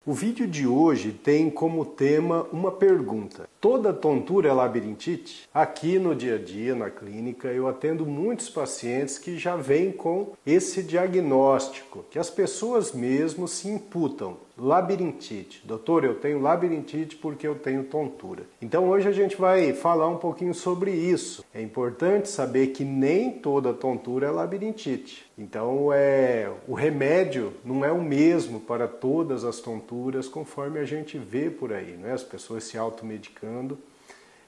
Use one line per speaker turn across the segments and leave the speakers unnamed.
O vídeo de hoje tem como tema uma pergunta: toda tontura é labirintite? Aqui no dia a dia, na clínica, eu atendo muitos pacientes que já vêm com esse diagnóstico, que as pessoas mesmo se imputam. Labirintite. Doutor, eu tenho labirintite porque eu tenho tontura. Então hoje a gente vai falar um pouquinho sobre isso. É importante saber que nem toda tontura é labirintite. Então o remédio não é o mesmo para todas as tonturas, conforme a gente vê por aí, né? As pessoas se automedicando.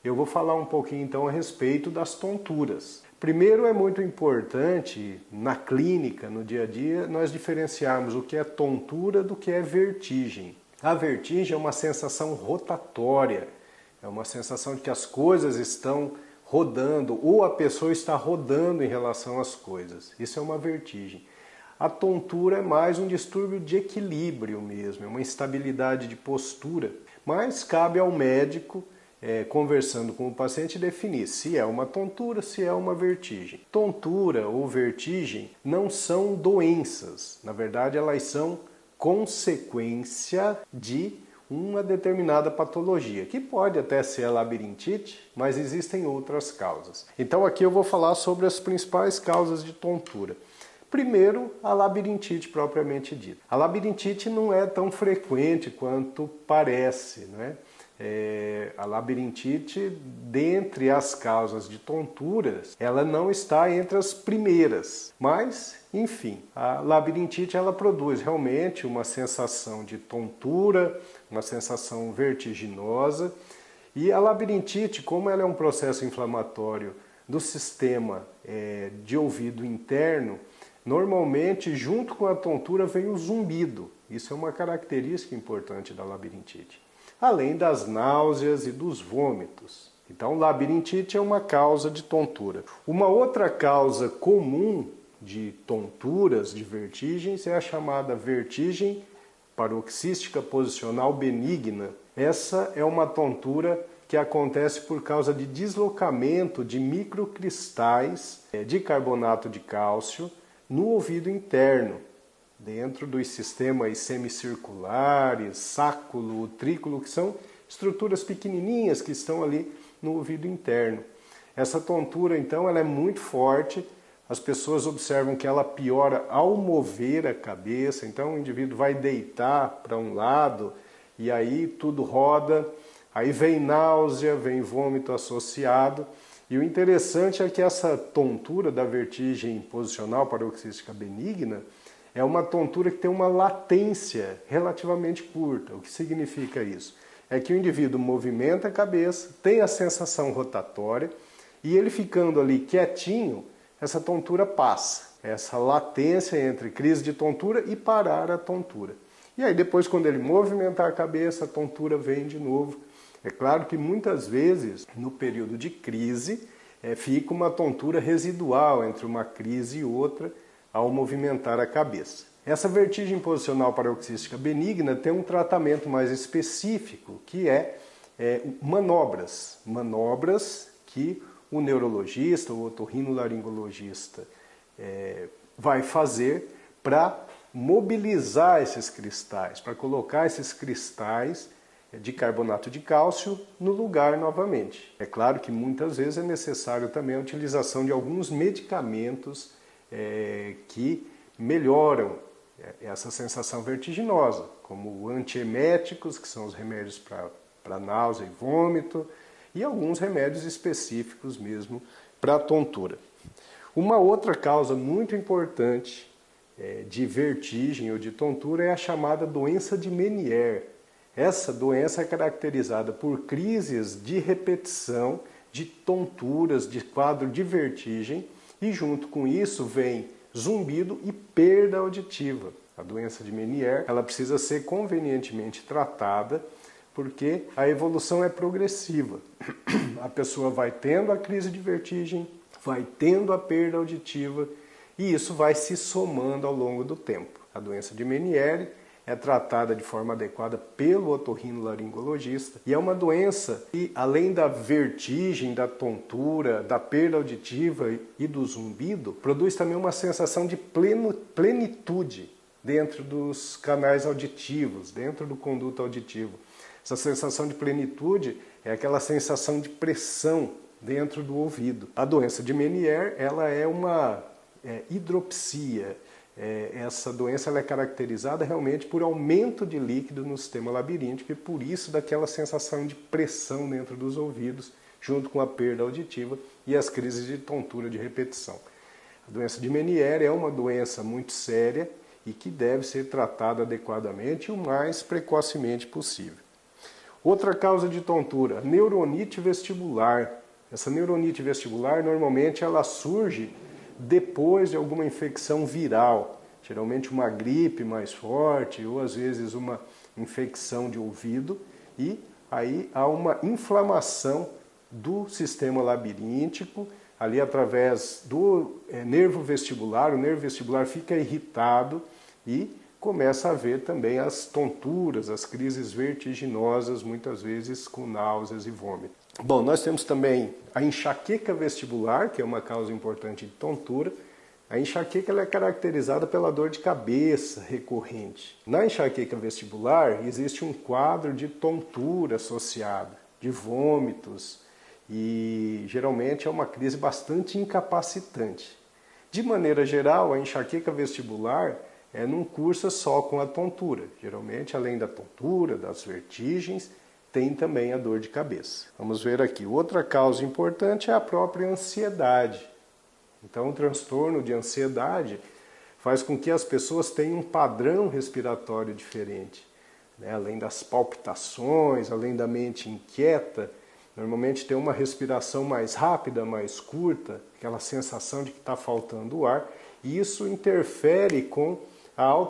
Eu vou falar um pouquinho então a respeito das tonturas. Primeiro, é muito importante na clínica, no dia a dia, nós diferenciarmos o que é tontura do que é vertigem. A vertigem é uma sensação rotatória, é uma sensação de que as coisas estão rodando ou a pessoa está rodando em relação às coisas. Isso é uma vertigem. A tontura é mais um distúrbio de equilíbrio mesmo, é uma instabilidade de postura, mas cabe ao médico conversando com o paciente, definir se é uma tontura, se é uma vertigem. Tontura ou vertigem não são doenças, na verdade elas são consequência de uma determinada patologia, que pode até ser a labirintite, mas existem outras causas. Então aqui eu vou falar sobre as principais causas de tontura. Primeiro, a labirintite propriamente dita. A labirintite não é tão frequente quanto parece, não é? A labirintite, dentre as causas de tonturas, ela não está entre as primeiras, mas, enfim, a labirintite ela produz realmente uma sensação de tontura, uma sensação vertiginosa, e a labirintite, como ela é um processo inflamatório do sistema de ouvido interno, normalmente, junto com a tontura, vem o zumbido. Isso é uma característica importante da labirintite. Além das náuseas e dos vômitos. Então, labirintite é uma causa de tontura. Uma outra causa comum de tonturas, de vertigens, é a chamada vertigem paroxística posicional benigna. Essa é uma tontura que acontece por causa de deslocamento de microcristais de carbonato de cálcio no ouvido interno, dentro dos sistemas semicirculares, sáculo, utrículo, que são estruturas pequenininhas que estão ali no ouvido interno. Essa tontura, então, ela é muito forte. As pessoas observam que ela piora ao mover a cabeça. Então, o indivíduo vai deitar para um lado e aí tudo roda. Aí vem náusea, vem vômito associado. E o interessante é que essa tontura da vertigem posicional paroxística benigna é uma tontura que tem uma latência relativamente curta. O que significa isso? É que o indivíduo movimenta a cabeça, tem a sensação rotatória e ele ficando ali quietinho, essa tontura passa. Essa latência entre crise de tontura e parar a tontura. E aí depois, quando ele movimentar a cabeça, a tontura vem de novo. É claro que muitas vezes, no período de crise, fica uma tontura residual entre uma crise e outra, ao movimentar a cabeça. Essa vertigem posicional paroxística benigna tem um tratamento mais específico, que manobras. Manobras que o neurologista, o otorrinolaringologista vai fazer para mobilizar esses cristais, para colocar esses cristais de carbonato de cálcio no lugar novamente. É claro que muitas vezes é necessário também a utilização de alguns medicamentos que melhoram essa sensação vertiginosa, como antieméticos, que são os remédios para náusea e vômito, e alguns remédios específicos mesmo para tontura. Uma outra causa muito importante de vertigem ou de tontura é a chamada doença de Meniere. Essa doença é caracterizada por crises de repetição, de tonturas, de quadro de vertigem, e junto com isso vem zumbido e perda auditiva. A doença de Meniere, ela precisa ser convenientemente tratada porque a evolução é progressiva. A pessoa vai tendo a crise de vertigem, vai tendo a perda auditiva e isso vai se somando ao longo do tempo. A doença de Meniere é tratada de forma adequada pelo otorrinolaringologista e é uma doença que, além da vertigem, da tontura, da perda auditiva e do zumbido, produz também uma sensação de plenitude. dentro dos canais auditivos, dentro do conduto auditivo. Essa sensação de plenitude é aquela sensação de pressão dentro do ouvido. A doença de Meniere, ela é uma hidropsia. Essa doença ela é caracterizada realmente por aumento de líquido no sistema labiríntico e por isso daquela sensação de pressão dentro dos ouvidos, junto com a perda auditiva e as crises de tontura de repetição. A doença de Meniere é uma doença muito séria e que deve ser tratada adequadamente e o mais precocemente possível. Outra causa de tontura, neuronite vestibular. Essa neuronite vestibular normalmente ela surge depois de alguma infecção viral, geralmente uma gripe mais forte ou às vezes uma infecção de ouvido, e aí há uma inflamação do sistema labiríntico, ali através do nervo vestibular, o nervo vestibular fica irritado e começa a haver também as tonturas, as crises vertiginosas, muitas vezes com náuseas e vômito. Bom, nós temos também a enxaqueca vestibular, que é uma causa importante de tontura. A enxaqueca ela é caracterizada pela dor de cabeça recorrente. Na enxaqueca vestibular existe um quadro de tontura associada, de vômitos, e geralmente é uma crise bastante incapacitante. De maneira geral, a enxaqueca vestibular não cursa só com a tontura. Geralmente, além da tontura, das vertigens, tem também a dor de cabeça. Vamos ver aqui. Outra causa importante é a própria ansiedade. Então, o transtorno de ansiedade faz com que as pessoas tenham um padrão respiratório diferente, né? Além das palpitações, além da mente inquieta, normalmente tem uma respiração mais rápida, mais curta, aquela sensação de que está faltando ar, e isso interfere com a